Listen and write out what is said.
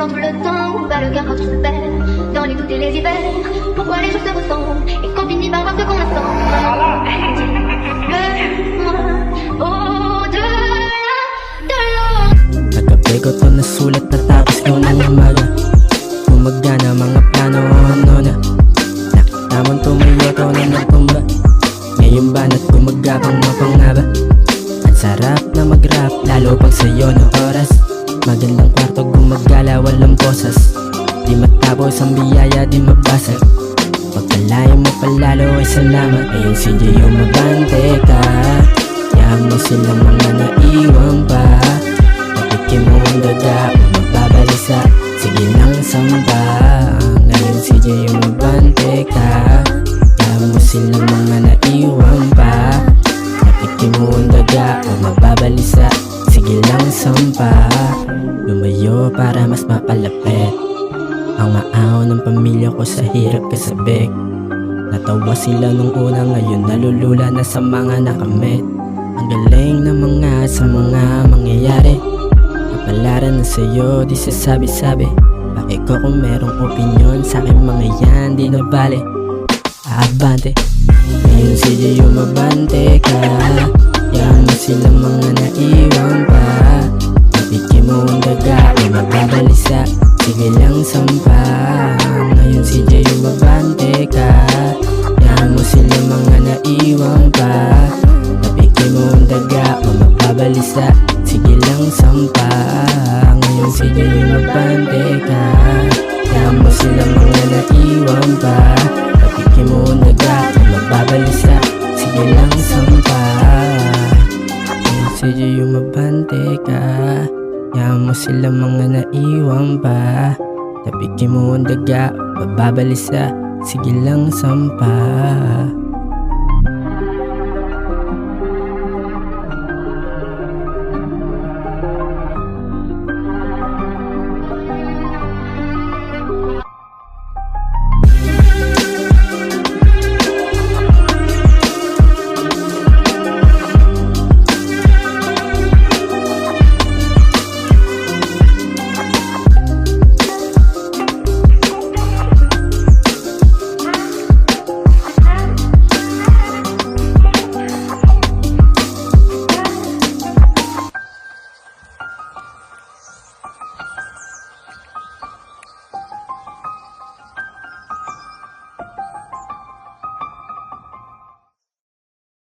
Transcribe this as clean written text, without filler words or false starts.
quand tout le temps on bat le cœur quand il se perd dans les doutes et les hivers. Pourquoi les choses se ressemblent et qu'on finit par voir ce qu'on attend. Le moi au-delà de l'eau. Kagabi ko to nasulat na tapos ko ng umaga. Gumagana mga plano ano na. Nakitamang tumayo to na nagtumba. Ngayon ba na't gumagapang mapangaba. Ang sarap na mag-rap lalo pag sa'yo ng oras. Magandang kwarto gumagala walang posas. Di matapos ang biyaya di mabasag. Pagkalayo mo palalo ay salamat. Ayun si Gio mabante ka. Yahan mo sila mga naiwang pa. Napikin mo ang daga o magbabalisa. Sige lang samba. Ngayon si Gio mabante ka. Yahan mo sila mga naiwang pa. Napikin mo ang daga o magbabalisa. Sige lang sampa. Lumayo para mas mapalapit. Ang maaw ng pamilya ko sa hirap kasabik. Natawa sila nung una, ngayon nalulula na sa mga nakamit. Ang galing ng mga sa mga mangyayari. Kapalaran na sa'yo, di sasabi-sabi. Bakit ko kung merong opinyon sa akin mga yan, di na bale. Abante. Ngayon si Gio mabante ka. Yahan mo sila mga naiwang pa. Napikin mo ang daga o magbabalisa. Sige lang sampa. Ngayon si Gio mabante ka. Yahan mo sila mga naiwang pa. Napikin mo ang daga o magbabalisa. Sige lang sampa. Ngayon si Gio mabante ka. Yahan mo sila mga naiwang pa. Napikin mo ang daga o magbabalisa. Sige lang sampa. Si Gio mabante ka. Yahan mo sila mga naiwang pa. Tapikin mo ang daga, magbabalisa. Sige lang sampa.